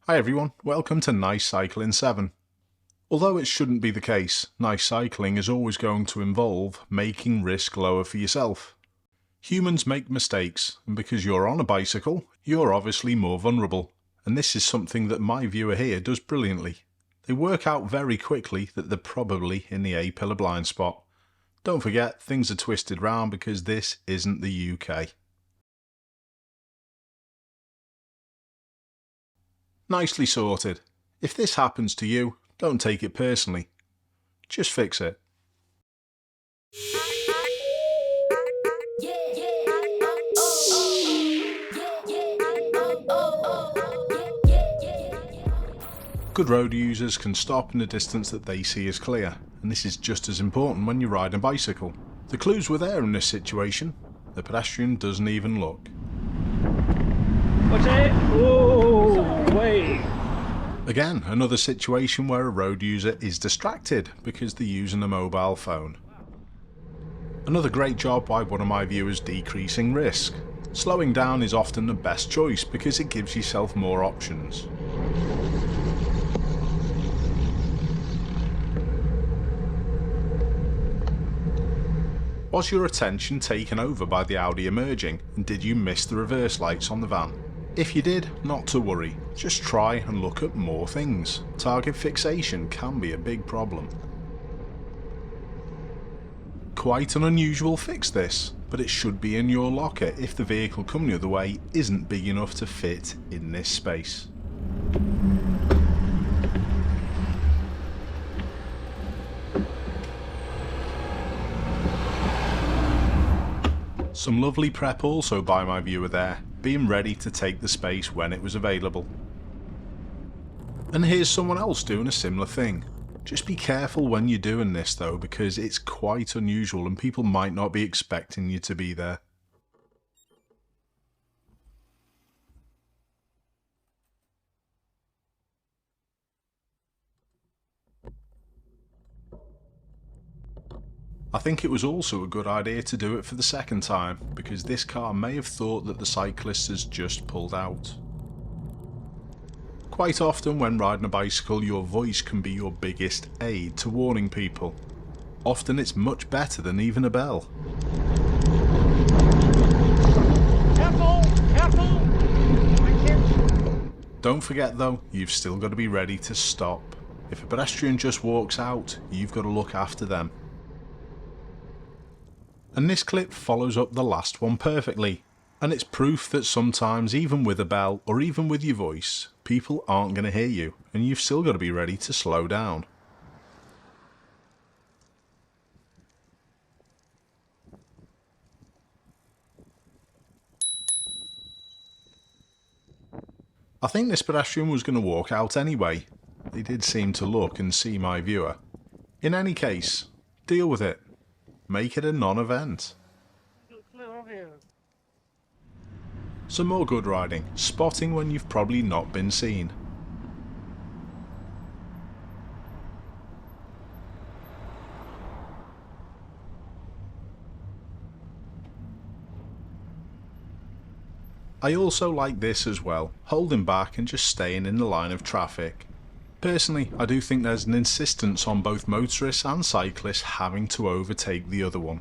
Hi everyone, welcome to Nice Cycling 7. Although it shouldn't be the case, nice cycling is always going to involve making risk lower for yourself. Humans make mistakes, and because you're on a bicycle, you're obviously more vulnerable, and this is something that my viewer here does brilliantly. They work out very quickly that they're probably in the A-pillar blind spot. Don't forget, things are twisted round because this isn't the UK. Nicely sorted. If this happens to you, don't take it personally. Just fix it. Good road users can stop in a distance that they see as clear, and this is just as important when you ride a bicycle. The clues were there in this situation. The pedestrian doesn't even look. What's it? Oh, wait. Again, another situation where a road user is distracted because they're using a mobile phone. Another great job by one of my viewers decreasing risk. Slowing down is often the best choice because it gives yourself more options. Was your attention taken over by the Audi emerging, and did you miss the reverse lights on the van? If you did, not to worry, just try and look at more things. Target fixation can be a big problem. Quite an unusual fix this, but it should be in your locker if the vehicle coming the other way isn't big enough to fit in this space. Some lovely prep also by my viewer there, being ready to take the space when it was available. And here's someone else doing a similar thing. Just be careful when you're doing this though, because it's quite unusual and people might not be expecting you to be there. I think it was also a good idea to do it for the second time, because this car may have thought that the cyclist has just pulled out. Quite often when riding a bicycle, your voice can be your biggest aid to warning people. Often it's much better than even a bell. Careful! Careful! Don't forget though, you've still got to be ready to stop. If a pedestrian just walks out, you've got to look after them. And this clip follows up the last one perfectly, and it's proof that sometimes even with a bell or even with your voice, people aren't going to hear you and you've still got to be ready to slow down. I think this pedestrian was going to walk out anyway. They did seem to look and see my viewer. In any case, deal with it. Make it a non-event. Some more good riding, spotting when you've probably not been seen. I also like this as well, holding back and just staying in the line of traffic. Personally, I do think there's an insistence on both motorists and cyclists having to overtake the other one.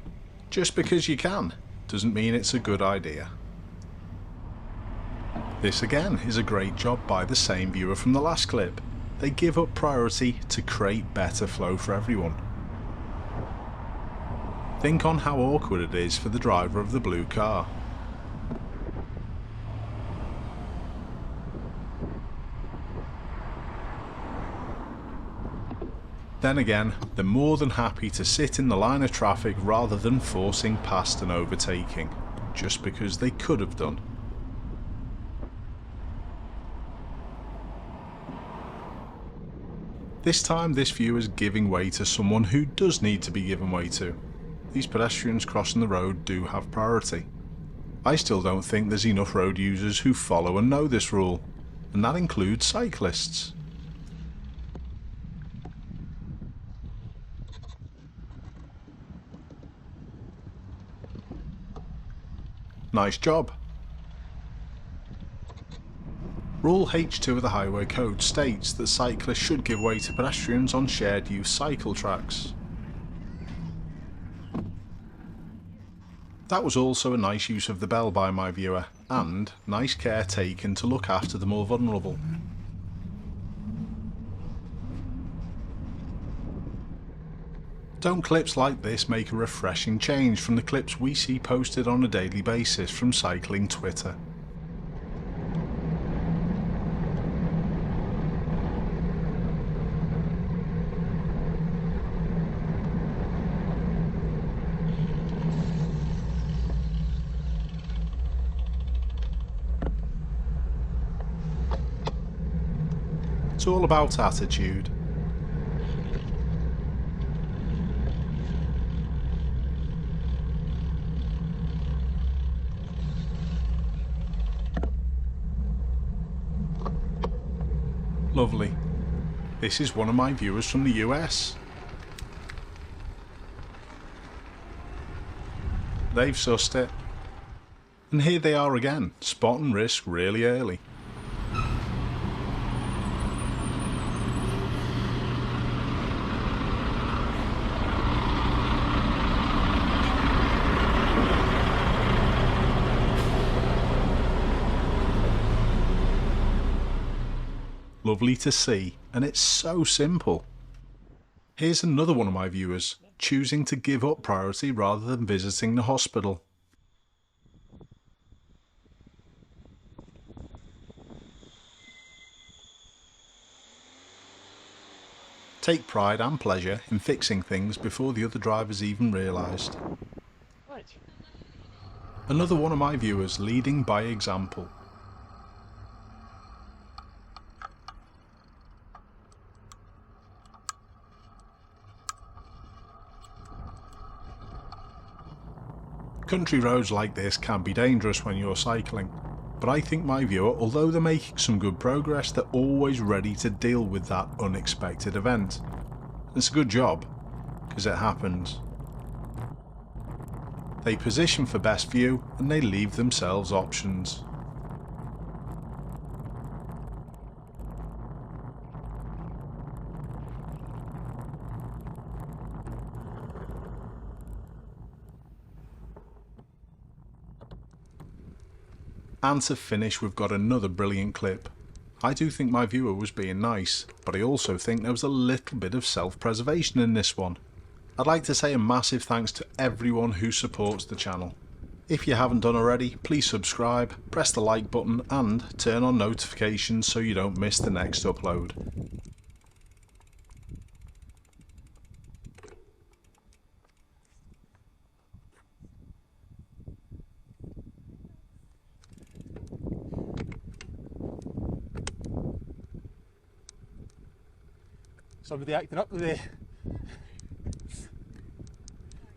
Just because you can, doesn't mean it's a good idea. This again is a great job by the same viewer from the last clip. They give up priority to create better flow for everyone. Think on how awkward it is for the driver of the blue car. Then again, they're more than happy to sit in the line of traffic rather than forcing past and overtaking, just because they could have done. This time this viewer is giving way to someone who does need to be given way to. These pedestrians crossing the road do have priority. I still don't think there's enough road users who follow and know this rule, and that includes cyclists. Nice job. Rule H2 of the Highway Code states that cyclists should give way to pedestrians on shared use cycle tracks. That was also a nice use of the bell by my viewer, and nice care taken to look after the more vulnerable. Don't clips like this make a refreshing change from the clips we see posted on a daily basis from cycling Twitter? It's all about attitude. Lovely. This is one of my viewers from the US. They've sussed it. And here they are again, spotting risk really early. Lovely to see, and it's so simple. Here's another one of my viewers, choosing to give up priority rather than visiting the hospital. Take pride and pleasure in fixing things before the other drivers even realised. Right. Another one of my viewers leading by example. Country roads like this can be dangerous when you're cycling, but I think my viewer, although they're making some good progress, they're always ready to deal with that unexpected event. It's a good job, because it happens. They position for best view and they leave themselves options. And to finish, we've got another brilliant clip. I do think my viewer was being nice, but I also think there was a little bit of self-preservation in this one. I'd like to say a massive thanks to everyone who supports the channel. If you haven't done already, please subscribe, press the like button and turn on notifications so you don't miss the next upload. Somebody acting up today.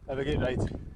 Have a good ride.